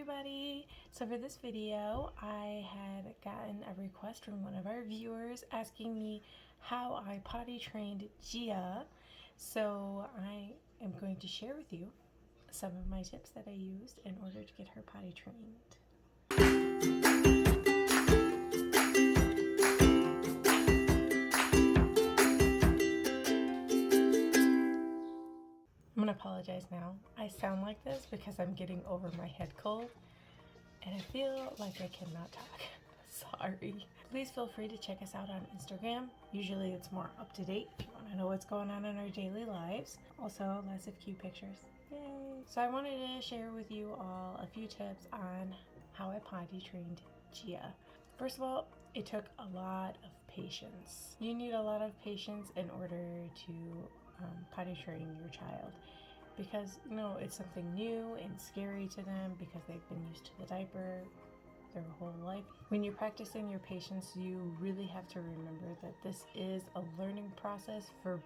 everybody! So for this video, I had gotten a request from one of our viewers asking me how I potty trained Gia. So I am going to share with you some of my tips that I used in order to get her potty trained. I'm gonna apologize now. I sound like this because I'm getting over my head cold and I feel like I cannot talk. Sorry. Please feel free to check us out on Instagram. Usually it's more up to date if you want to know what's going on in our daily lives. Also, lots of cute pictures. Yay! So I wanted to share with you all a few tips on how I potty trained Gia. First of all, it took a lot of patience. You need a lot of patience in order to potty train your child, because it's something new and scary to them because they've been used to the diaper their whole life. When you're practicing your patience, you really have to remember that this is a learning process for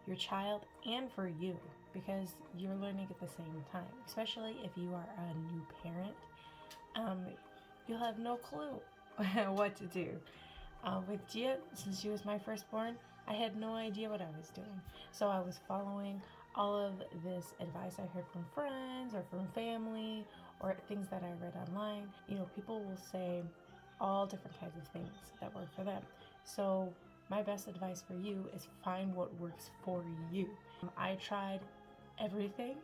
your child and for you, because you're learning at the same time. Especially if you are a new parent, you'll have no clue what to do. With Gia, since she was my firstborn, I had no idea what I was doing. So I was following all of this advice I heard from friends or from family or things that I read online. People will say all different kinds of things that work for them. So my best advice for you is find what works for you. I tried everything.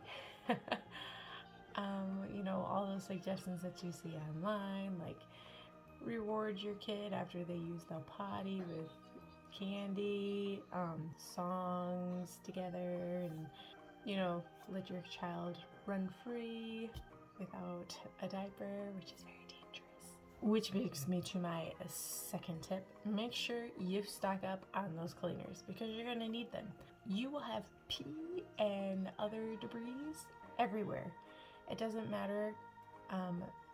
All those suggestions that you see online, like reward your kid after they use the potty with candy, songs together, and let your child run free without a diaper, which is very dangerous. Which brings me to my second tip. Make sure you stock up on those cleaners because you're going to need them. You will have pee and other debris everywhere. It doesn't matter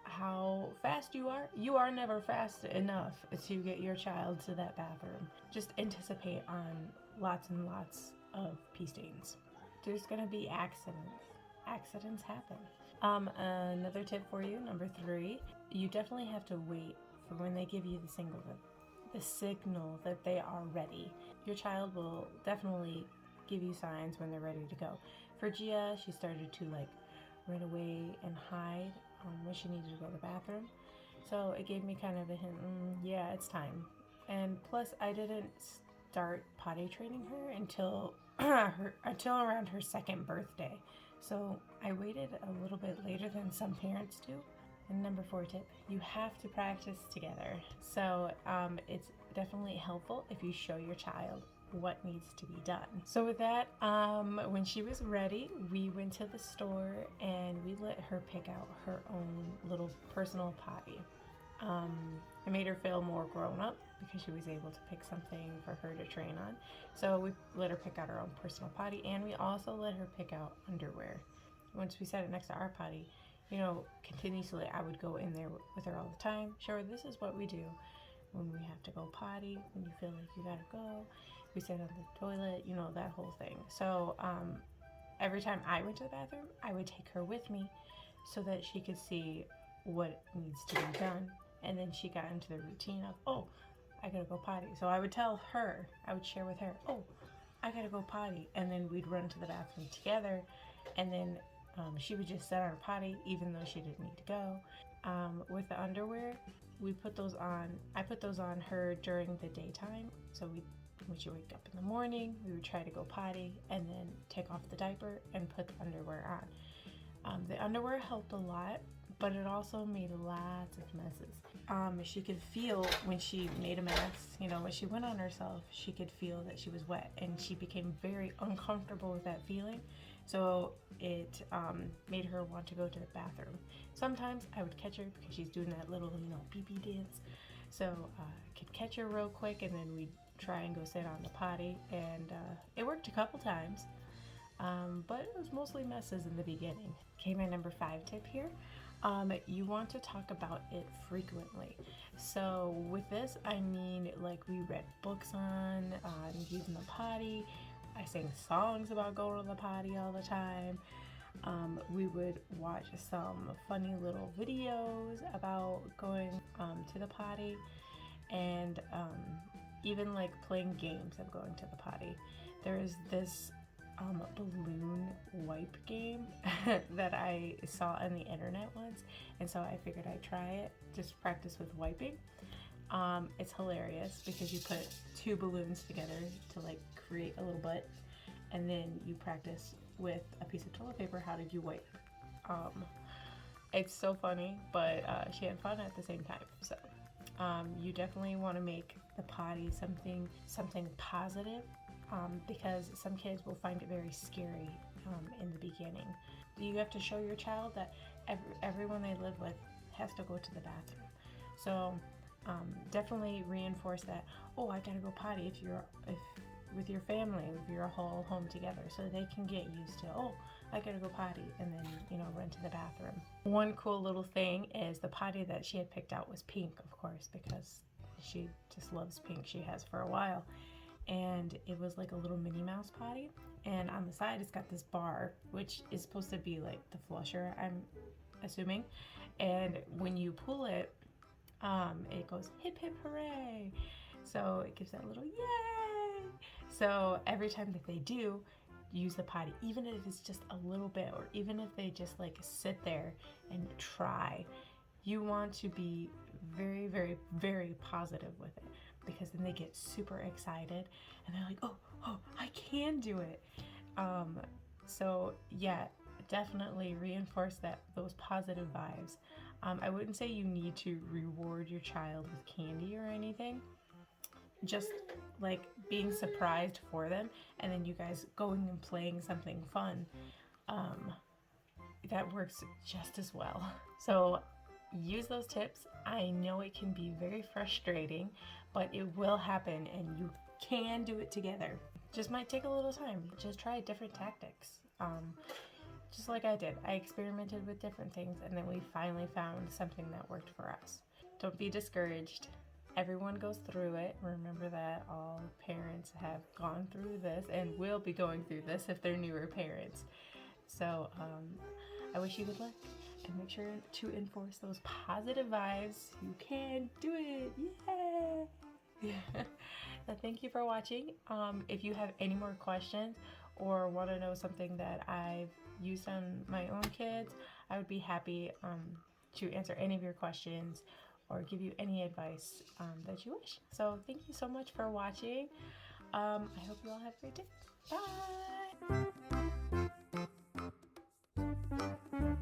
how fast you are never fast enough to get your child to that bathroom. Just anticipate on lots and lots of pee stains. There's gonna be accidents happen. Another tip for you, number 3, you definitely have to wait for when they give you the signal that they are ready. Your child will definitely give you signs when they're ready to go. For Gia, she started to run away and hide when she needed to go to the bathroom. So it gave me kind of a hint, yeah, it's time. And plus, I didn't start potty training her until around her 2nd birthday. So I waited a little bit later than some parents do. And number 4 tip, you have to practice together. So it's definitely helpful if you show your child what needs to be done. So with that, when she was ready, we went to the store and we let her pick out her own little personal potty. It made her feel more grown up because she was able to pick something for her to train on. So we let her pick out her own personal potty, and we also let her pick out underwear. Once we set it next to our potty, continuously I would go in there with her all the time. Show her this is what we do when we have to go potty, when you feel like you gotta go. We sit on the toilet, that whole thing. So every time I went to the bathroom, I would take her with me so that she could see what needs to be done. And then she got into the routine of, oh, I gotta go potty. So I would share with her, oh, I gotta go potty. And then we'd run to the bathroom together. And then she would just sit on her potty even though she didn't need to go. With the underwear, I put those on her during the daytime. So when she wake up in the morning, we would try to go potty and then take off the diaper and put the underwear on. The underwear helped a lot, but it also made lots of messes. She could feel when she made a mess, when she went on herself, she could feel that she was wet, and she became very uncomfortable with that feeling. So it made her want to go to the bathroom. Sometimes I would catch her because she's doing that little, pee-pee dance. So I could catch her real quick, and then we'd try and go sit on the potty, and it worked a couple times, but it was mostly messes in the beginning. Okay, my number 5 tip here. You want to talk about it frequently. So with this, I mean we read books on using the potty. I sang songs about going to the potty all the time. We would watch some funny little videos about going to the potty, and even like playing games of going to the potty. There is this balloon wipe game that I saw on the internet once, and so I figured I'd try it, just practice with wiping. It's hilarious because you put two balloons together to like create a little butt, and then you practice with a piece of toilet paper how did you wipe. It's so funny, but she had fun at the same time. So you definitely want to make the potty something positive, because some kids will find it very scary in the beginning. You have to show your child that everyone they live with has to go to the bathroom. So definitely reinforce that. Oh, I gotta go potty if with your family, if you're all home together, so they can get used to, oh, I gotta go potty, and then run to the bathroom. One cool little thing is the potty that she had picked out was pink, of course, because she just loves pink. She has for a while, and it was like a little Minnie Mouse potty, and on the side it's got this bar, which is supposed to be like the flusher, I'm assuming, and when you pull it, it goes hip hip hooray, so it gives that little yay. So every time that they do use the potty, even if it's just a little bit, or even if they just like sit there and try, you want to be very, very, very positive with it, because then they get super excited and they're like, oh, I can do it. So yeah, definitely reinforce those positive vibes. I wouldn't say you need to reward your child with candy or anything. Just like being surprised for them, and then you guys going and playing something fun, that works just as well. So use those tips. I know it can be very frustrating, but it will happen, and you can do it together. Just might take a little time. Just try different tactics. Just like I did. I experimented with different things, and then we finally found something that worked for us. Don't be discouraged. Everyone goes through it. Remember that all parents have gone through this and will be going through this if they're newer parents. So I wish you good luck, and make sure to enforce those positive vibes. You can do it. Yay! So thank you for watching. If you have any more questions or want to know something that I've used on my own kids, I would be happy to answer any of your questions or give you any advice that you wish. So thank you so much for watching. I hope you all have a great day. Bye!